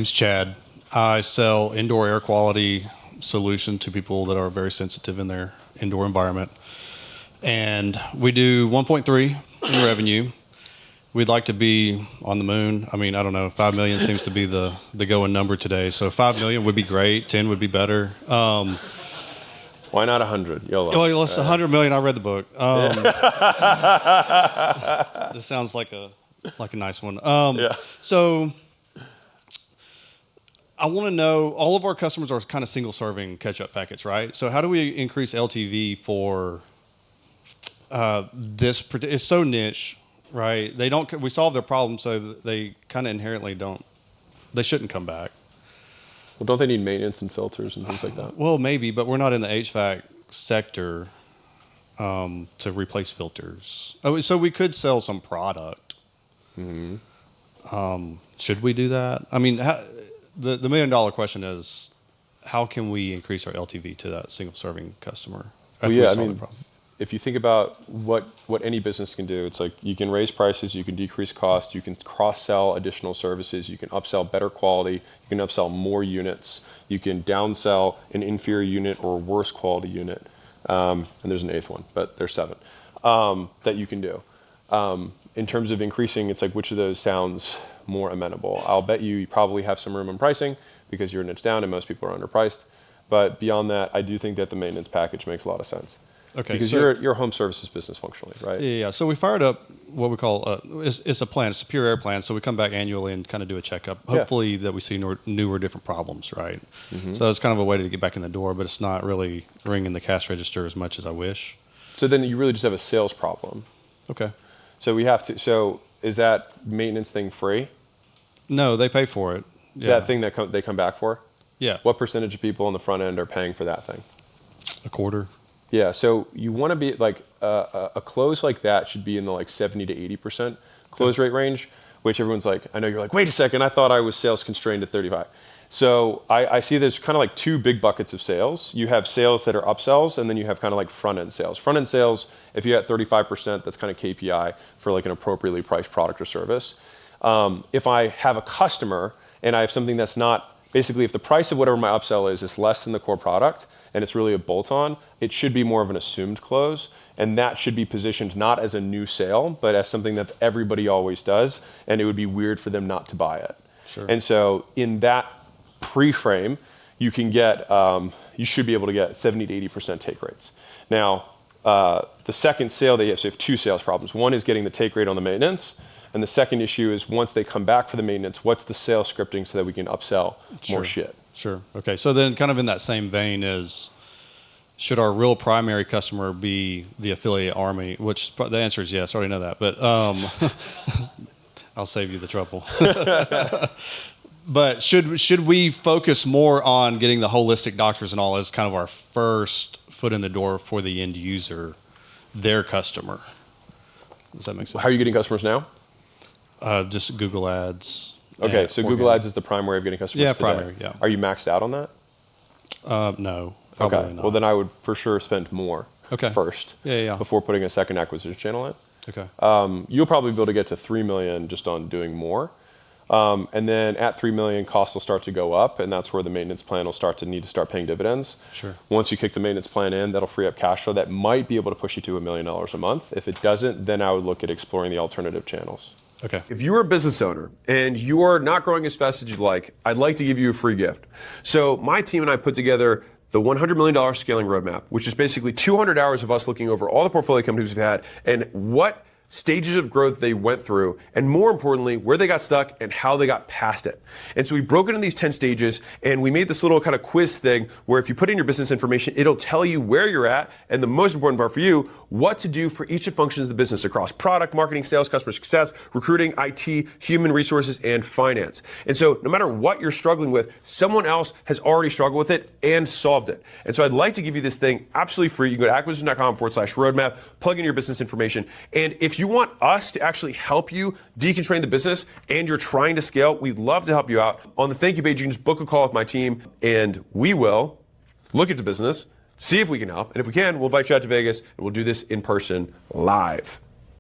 Name's Chad. I sell indoor air quality solution to people that are very sensitive in their indoor environment. And we do 1.3 in revenue. We'd like to be on the moon. I mean, I don't know, 5 million seems to be the going number today. So 5 million would be great, 10 would be better. Why not 100? YOLO. Well, it's 100 million. I read the book. This sounds like a nice one. Yeah. So I want to know, all of our customers are kind of single serving ketchup packets, right? So how do we increase LTV for this? It's so niche, right? We solve their problem, so they kind of inherently they shouldn't come back. Well, don't they need maintenance and filters and things like that? Well, maybe, but we're not in the HVAC sector to replace filters. Oh, so we could sell some product. Mm-hmm. Should we do that? I mean, the $1 million question is, how can we increase our LTV to that single serving customer? Well, yeah, I mean, if you think about what any business can do, it's like you can raise prices, you can decrease costs, you can cross-sell additional services, you can upsell better quality, you can upsell more units, you can downsell an inferior unit or worse quality unit, and there's an 8th one, but there's 7 that you can do. In terms of increasing, it's like, which of those sounds more amenable? I'll bet you probably have some room on pricing because you're niche down and most people are underpriced. But beyond that, I do think that the maintenance package makes a lot of sense. Okay, because you're a home services business functionally, right? Yeah. So we fired up what we call it's a plan, it's a pure air plan. So we come back annually and kind of do a checkup. Hopefully that we see new or different problems, right? Mm-hmm. So that's kind of a way to get back in the door, but it's not really ringing the cash register as much as I wish. So then you really just have a sales problem. Okay. So we have to. So is that maintenance thing free? No, they pay for it. Yeah. That thing that they come back for? Yeah. What percentage of people on the front end are paying for that thing? A quarter. Yeah, so you want to be like a close like that should be in the like 70 to 80% close rate range, which everyone's like, I know you're like, wait a second, I thought I was sales constrained at 35. So I see there's kind of like 2 big buckets of sales. You have sales that are upsells, and then you have kind of like front end sales. Front end sales, if you're at 35%, that's kind of KPI for like an appropriately priced product or service. If I have a customer and I have something that's not, basically if the price of whatever my upsell is less than the core product, and it's really a bolt-on, it should be more of an assumed close, and that should be positioned not as a new sale, but as something that everybody always does, and it would be weird for them not to buy it. Sure. And so in that pre-frame, you can get, you should be able to get 70 to 80% take rates. Now, the second sale, they have 2 sales problems. One is getting the take rate on the maintenance, and the second issue is once they come back for the maintenance, what's the sales scripting so that we can upsell more shit? Sure. Okay. So then kind of in that same vein is, should our real primary customer be the affiliate army? Which the answer is yes. I already know that, but I'll save you the trouble. But should we focus more on getting the holistic doctors and all as kind of our first foot in the door for the end user, their customer? Does that make sense? How are you getting customers now? Just Google Ads. Okay, so Google Ads is the prime way of getting customers today. Primary, yeah. Are you maxed out on that? No, probably not. Well, then I would for sure spend more first before putting a second acquisition channel in. Okay. You'll probably be able to get to 3 million just on doing more. And then at 3 million, costs will start to go up, and that's where the maintenance plan will need to start paying dividends. Sure. Once you kick the maintenance plan in, that'll free up cash flow. That might be able to push you to $1 million a month. If it doesn't, then I would look at exploring the alternative channels. Okay. If you are a business owner and you are not growing as fast as you'd like, I'd like to give you a free gift. So my team and I put together the $100 million scaling roadmap, which is basically 200 hours of us looking over all the portfolio companies we've had and what stages of growth they went through, and more importantly, where they got stuck and how they got past it. And so we broke it into these 10 stages, and we made this little kind of quiz thing where if you put in your business information, it'll tell you where you're at, and the most important part for you, what to do for each of the functions of the business across product, marketing, sales, customer success, recruiting, IT, human resources, and finance. And so no matter what you're struggling with, someone else has already struggled with it and solved it. And so I'd like to give you this thing absolutely free. You can go to acquisition.com/roadmap, plug in your business information, and if you want us to actually help you deconstrain the business and you're trying to scale, we'd love to help you out. On the thank you page, you can just book a call with my team, and we will look at the business, see if we can help, and if we can, we'll invite you out to Vegas, and we'll do this in person live.